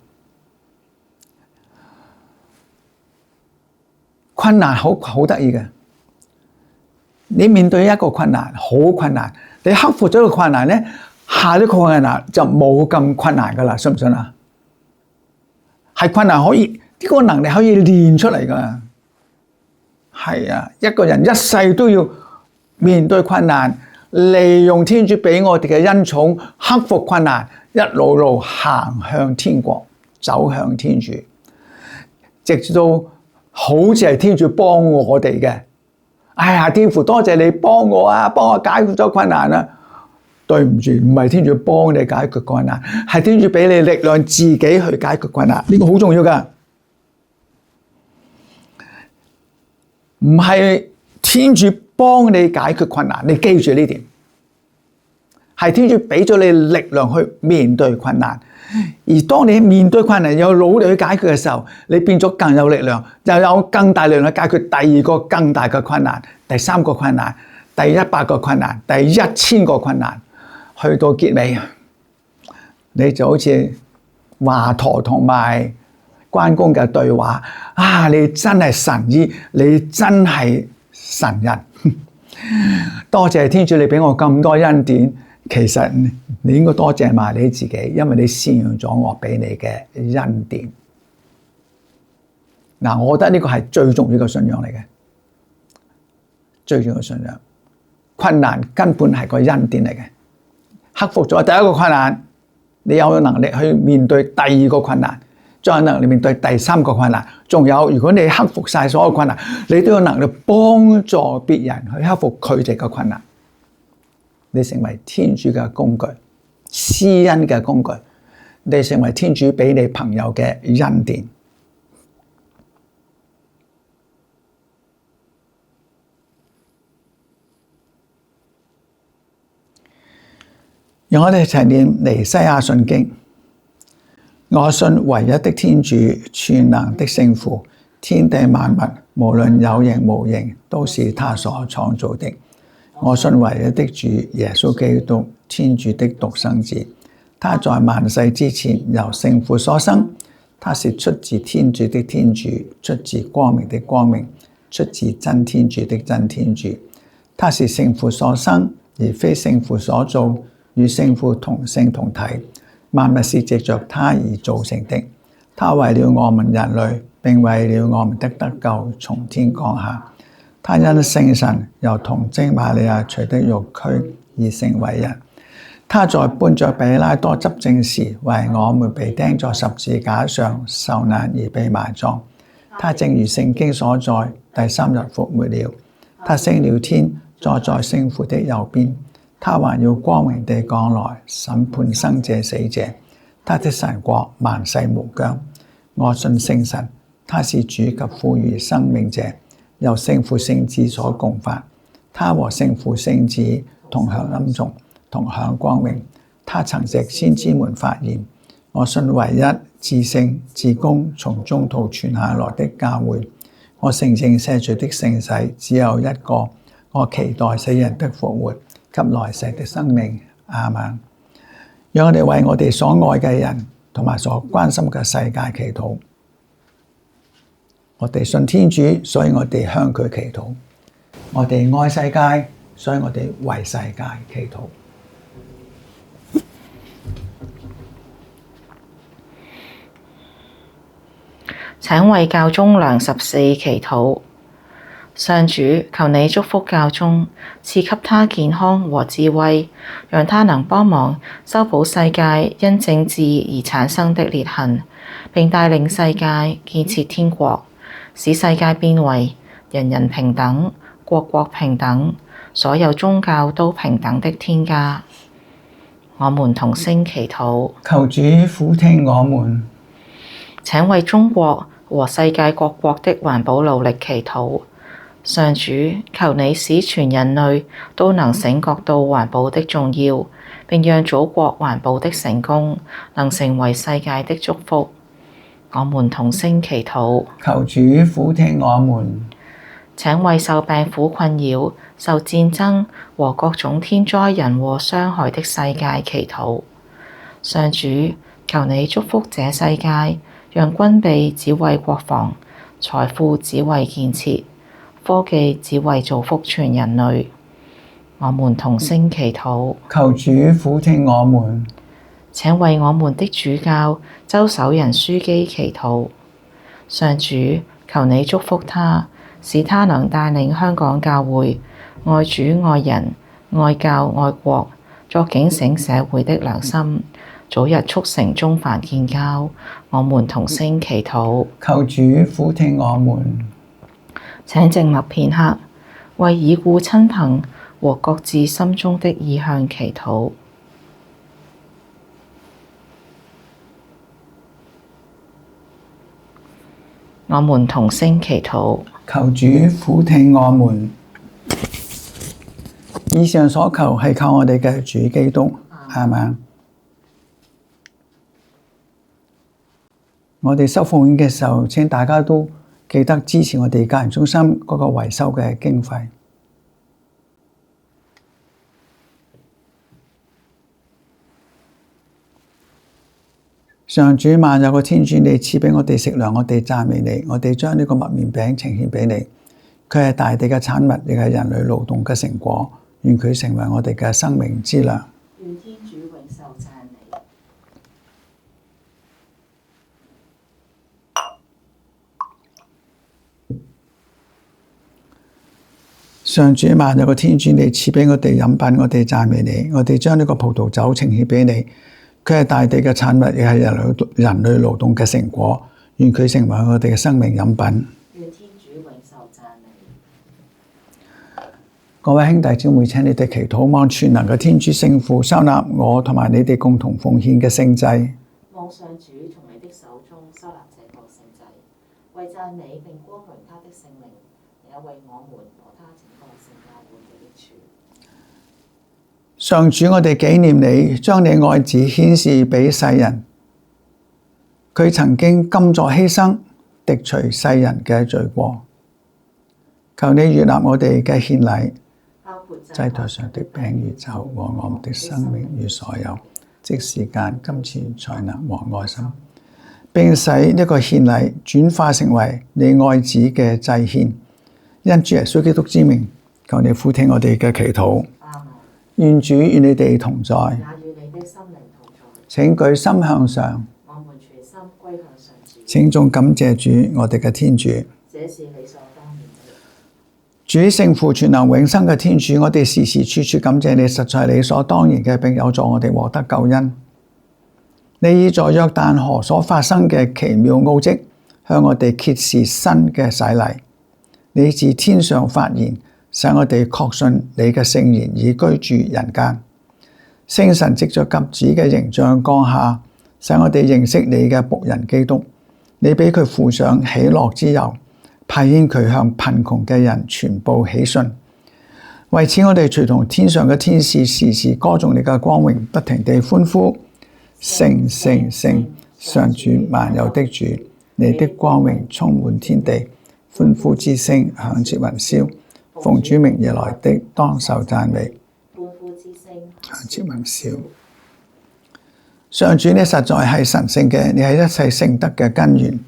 困難好得意嘅。你面對一個困難，好困難，你克服咗個困難咧，下一個困難就冇咁困難噶啦，信唔信啊？係困難可以，呢個能力可以練出嚟噶。係啊，一個人一世都要面對困難，利用天主俾我哋嘅恩寵，克服困難，一路行向天國，走向天主，直至到好似係天主幫我哋嘅。哎呀，天父多謝你幫我啊，幫我解決咗困難啊！對唔住，唔係天主幫你解決困難，係天主俾你力量自己去解決困難，呢個好重要㗎。唔係天主幫你解決困難，你記住呢點，係天主俾咗你力量去面對困難。而當你面對困難有努力去解決嘅時候，你變咗更有力量，又有更大力量去解決第二個更大嘅困難、第三個困難、第100個困難、第1000個困難，去到結尾，你就好似華佗同埋關公嘅對話啊！你真係神醫，你真係神人，多謝天主你俾我咁多恩典。其實你應該多謝埋你自己，因為你善用咗我俾你嘅恩典。嗱，我覺得呢個係最重要嘅信仰嚟嘅，最重要嘅信仰。困難根本係個恩典嚟嘅，克服咗第一個困難，你有能力去面對第二個困難，再有能力面對第三個困難。仲有，如果你克服晒所有困難，你都有能力幫助別人去克服佢哋嘅困難。你成為天主嘅工具，施恩嘅工具，你成為天主俾你朋友嘅恩典。讓我哋一齊念尼西亞信經。我信唯一的天主，全能的聖父，天地萬物，無論有形無形，都是他所創造的。我信唯一的主耶穌基督，天主的獨生子，他在萬世之前由聖父所生，他是出自天主的天主，出自光明的光明，出自真天主的真天主。他是聖父所生，而非聖父所造，與聖父同性同體，萬物是藉着他而造成的。他為了我們人類，並為了我們的得救，從天降下。他因聖神由童貞瑪利亞取的肉軀而成為人。他在本着彼拉多執政時，為我們被釘在十字架上受難而被埋葬。他正如聖經所載，第3日復活了。他升了天，坐在聖父的右邊。他還要光榮地降來，審判生者死者。他的神國萬世無疆。我信聖神，他是主及賦予生命者，由聖父聖子所共發。他和聖父聖子同享恩寵，同享光榮。他曾藉先知們發言。我信唯一至聖至公從中途傳下來的教會。我承認赦罪的聖洗只有一個。我期待死人的復活，給來世的生命。阿們。讓我哋為我哋所愛嘅人同埋所關心嘅世界祈禱。我哋信天主，所以我哋向佢祈禱。我哋愛世界，所以我哋為世界祈禱。請為教宗良14祈禱。上主，求你祝福教宗，賜給他健康和智慧，讓他能幫忙修補世界因政治而產生的裂痕，並帶領世界建設天國，使世界變為人人平等、國國平等、所有宗教都平等的天家。我們同聲祈禱。求主俯聽我們。請為中國和世界各國的環保努力祈禱。上主，求你使全人類都能醒覺到環保的重要，並讓祖國環保的成功能成為世界的祝福。我們同聲祈禱。求主俯聽我們。請為受病苦困擾、受戰爭和各種天災人禍傷害的世界祈禱。上主，求你祝福這世界，讓軍備只為國防，財富只為建設，科技只為造福全人類。我們同聲祈禱。求主俯聽我們。請為我們的主教周守仁樞機祈禱。上主，求你祝福他，使他能帶領香港教會愛主愛人愛教愛國，作警醒社會的良心，早日促成中梵建交。我們同聲祈禱。求主俯聽我們。請靜默片刻，為已故親朋和各自心中的意向祈禱。我們同聲祈禱。求主俯聽我們。以上所求係靠我哋嘅主基督，阿們。我哋收奉獻嘅時候，請大家都記得支持我哋家人中心嗰個維修嘅經費。上主萬有嘅天主，你賜俾我哋食糧，我哋讚美你。我哋將呢個麥麵餅呈獻俾你，佢係大地嘅產物，亦係人類勞動嘅成果。願佢成為我哋嘅生命之糧。願天主永受讚美。上主萬有嘅天主，你賜俾我哋飲品，我哋讚美你。我哋將呢個葡萄酒呈獻俾你。佢係大地嘅產物，亦係人類勞動嘅成果。願佢成為我哋嘅生命飲品。願天主永受讚美。各位兄弟姊妹，請你哋祈禱，望全能嘅天主聖父收納我同埋你哋共同奉獻嘅聖祭。望上主從你的手中收納這個聖祭，為讚美並光榮他的聖名，也為我們和他整個聖教會嘅益處。上主，我哋紀念你，將你愛子顯示俾世人。佢曾經甘作犧牲，滌除世人嘅罪過。求你悅納我哋嘅獻禮，祭台上的餅與酒和我們的生命與所有，即時間、金錢、才能和愛心，並使呢個獻禮轉化成為你愛子嘅祭獻。因主耶穌基督之名，求你俯聽我哋嘅祈禱。願主與你哋同在，也與你的心靈同在。請舉心向上，我們全心歸向上主。請眾感謝主，我哋嘅天主。這是理所當然的。主聖父全能永生嘅天主，我哋時時處處感謝你，實在理所當然嘅，並有助我哋獲得救恩。你已在約旦河所發生嘅奇妙奧蹟，向我哋揭示新嘅洗禮。你自天上發言，使我哋確信你嘅聖言已居住人間。聖神藉着鴿子嘅形象降下，使我哋認識你嘅僕人基督。你俾佢附上喜樂之油，派遣佢向貧窮嘅人傳報喜訊。為此，我哋隨同天上嘅天使時時歌頌你嘅光榮，不停地歡呼：聖聖聖，上主萬有的主，你的光榮充滿天地。歡呼之聲響徹雲霄，奉主名而來的當受讚美。歡呼之聲響徹雲霄。上主，你實在係神聖嘅，你係一切聖德嘅根源。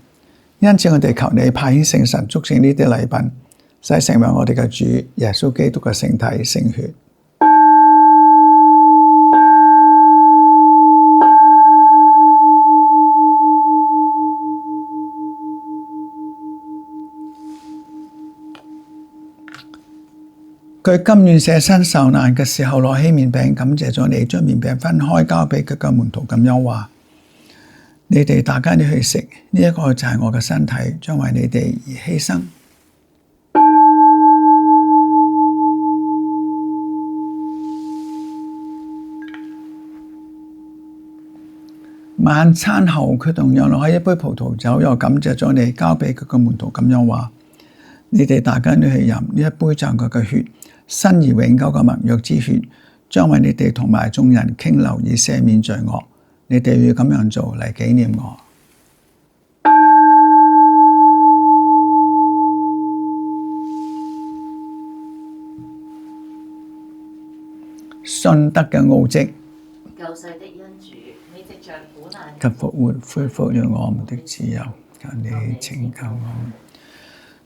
因此我哋求你派遣聖神，促成呢啲禮品，使成為我哋嘅主耶穌基督嘅聖體聖血。佢甘願捨身受難嘅時候，攞起麵餅，感謝咗你，將麵餅分開，交俾佢嘅門徒，咁樣話：你哋大家你去食，呢一個就係我嘅身體，將為你哋而犧牲。晚餐後，佢同樣攞起一杯葡萄酒，又感謝咗你，交俾佢嘅門徒，咁樣話：你哋大家你去飲，呢一杯就係佢嘅血，新而永久嘅盟約之血，將為你哋同埋眾人傾流，以赦免罪惡。你哋要咁樣做嚟紀念我。信德嘅奧蹟，救世的恩主，你藉着苦難及復活恢復了我們的自由，求你拯救我們。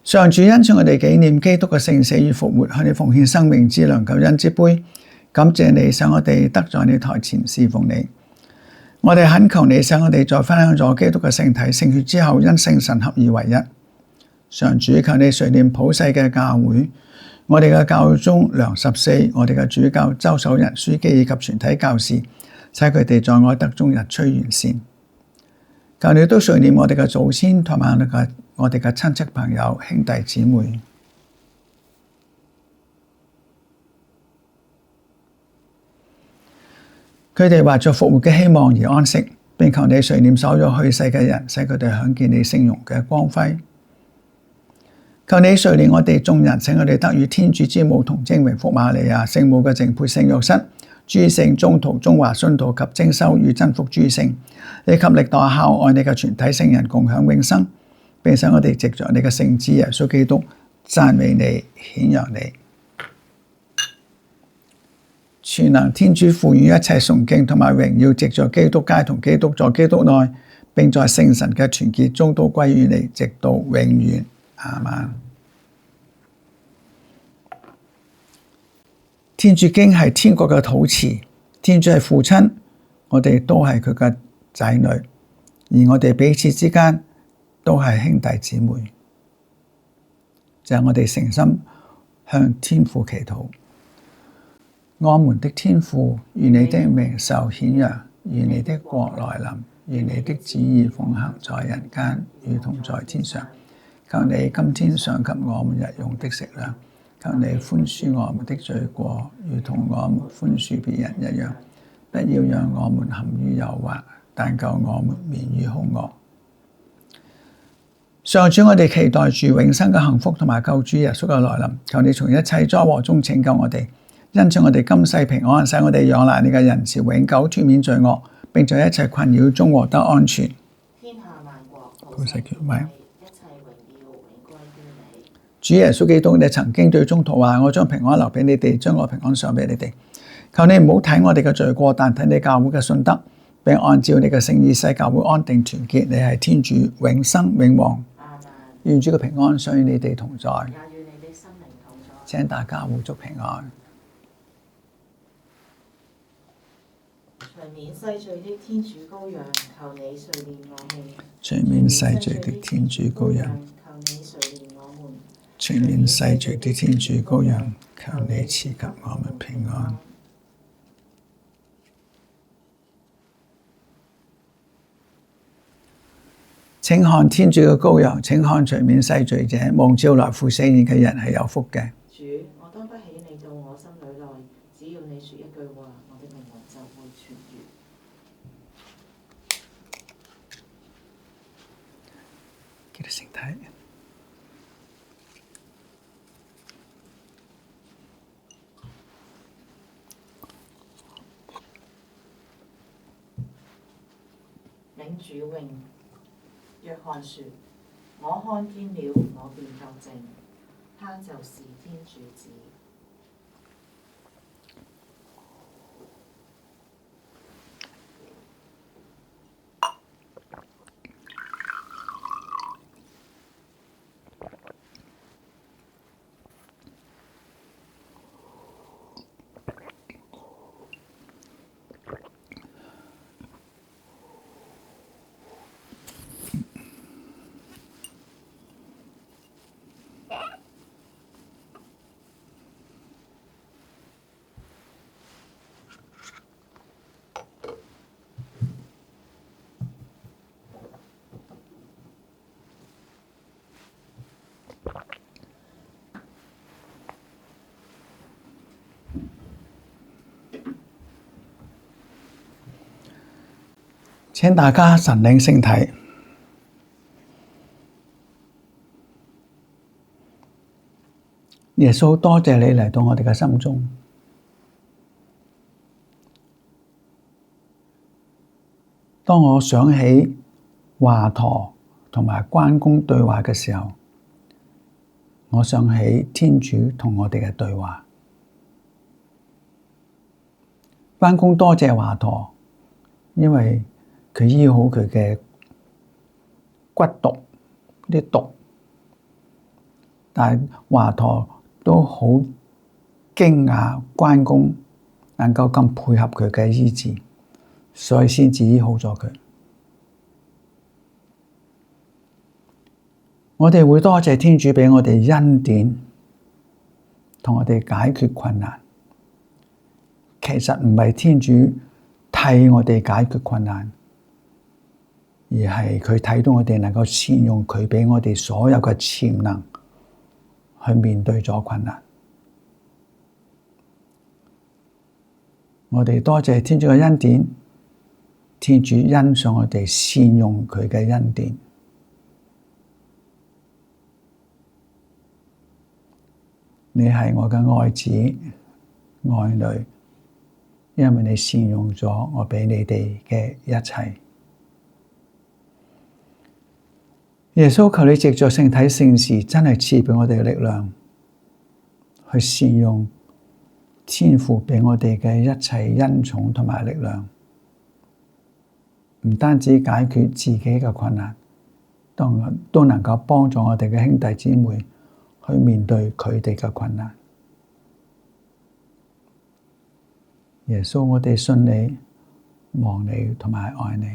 上主，因此我哋紀念基督嘅聖死與復活，向你奉獻生命之糧救恩之杯，感謝你使我哋得在你台前侍奉你。我哋懇求你使我哋在分享咗基督嘅聖體聖血之後，因聖神合而為一。上主，求你垂念普世嘅教會，我哋嘅教宗良14，我哋嘅主教周守仁樞機以及全體教士，使佢哋在愛德中日趨完善。求你都垂念我哋嘅祖先同埋我哋嘅親戚朋友兄弟姊妹。佢哋懷着復活嘅希望而安息，並求你垂念所有去世嘅人，使佢哋享見你聖容嘅光輝。求你垂念我哋眾人，使我哋得與天主之母同證榮福瑪利亞、聖母嘅淨配聖若瑟、諸聖宗徒、中華信徒及精修與真福諸聖，以及歷代孝愛你嘅全體聖人共享永生，並使我哋藉着你嘅聖子耶穌基督讚美你、顯揚你。全能天主賦予一切崇敬同埋榮耀，藉着基督皆同基督在基督內，並在聖神嘅團結中都歸於你，直到永遠。阿們。天主經係天國嘅禱詞，天主係父親，我哋都係佢嘅仔女，而我哋彼此之間都係兄弟姊妹。就係我哋誠心向天父祈禱。我們的天父，願你的名受顯揚，願你的國來臨，願你的旨意奉行在人間，如同在天上。求你今天賞給我們日用的食糧，求你寬恕我們的罪過，如同我們寬恕別人一樣。不要讓我們陷於誘惑，但救我們免於兇惡。上主，我哋期待住永生嘅幸福同埋救主耶穌嘅來臨。求你從一切災禍中拯救我哋，因此我哋今世平安，使我哋仰賴你嘅仁慈，永久脫免罪惡，並在一切困擾中獲得安全。天下萬國普世權威。一切榮耀永歸於你。主耶穌基督，你曾經對宗徒話：我將平安留俾你哋，將我平安賞俾你哋。求你唔好睇我哋嘅罪過，但睇你教會嘅信德，並按照你嘅聖意使教會安定團結。你係天主，永生永王。願主嘅平安常與你哋同在，也與你的心靈同在。請大家互祝平安。除免世罪的天主羔羊，求你垂憐我們。除免世罪的天主羔羊，求你垂憐我們。除免世罪的天主羔羊，求你賜給我們平安。請看天主嘅羔羊，請看除免世罪者，蒙召來赴死宴嘅人係有福嘅。主，我當不起你到我心裏來，只要你說一句話，我的靈魂就會痊愈。基督聖體。領主榮。約翰說：我看見了，我便作證，他就是天主子。請大家神領聖體。耶穌，多謝你嚟到我哋嘅心中。當我想起華佗同埋關公對話嘅時候，我想起天主同我哋嘅對話。關公多謝華佗，因為佢醫好佢嘅骨毒啲毒，但係華佗都好驚訝關公能夠咁配合佢嘅醫治，所以先至醫好咗佢。我哋會多謝天主俾我哋恩典，同我哋解決困難。其實唔係天主替我哋解決困難，而係佢睇到我哋能夠善用佢俾我哋所有嘅潛能去面對咗困難。我哋多謝天主嘅恩典，天主欣賞我哋善用佢嘅恩典。你係我嘅愛子愛女，因為你善用咗我俾你哋嘅一切。耶穌，求你藉着聖體聖事，真係賜俾我哋嘅力量，去善用天父俾我哋嘅一切恩寵同埋力量，唔單止解決自己嘅困難，都能夠幫助我哋嘅兄弟姊妹去面對佢哋嘅困難。耶穌，我哋信你、望你同埋愛你。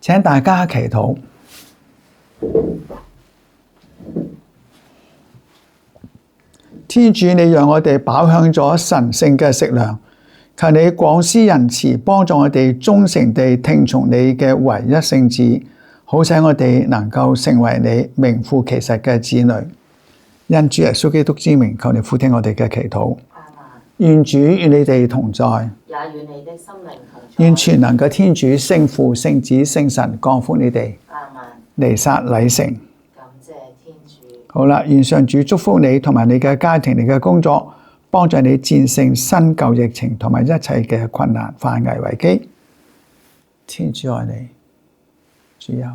請大家祈禱。天主，你讓我哋飽享咗神聖嘅食糧，求你廣施仁慈，幫助我哋忠誠地聽從你嘅唯一聖旨，好使我哋能夠成為你名副其實嘅子女。因主耶穌基督之名，求你俯聽我哋嘅祈禱。願主與你哋同在，也與你的心靈同在。願全能嘅天主聖父、聖子、聖神降福你哋。阿們。彌撒禮成。感謝天主。好啦，願上主祝福你同埋你嘅家庭、你嘅工作，幫助你戰勝新舊疫情同埋一切嘅困難、患危為機。天主愛你，主佑。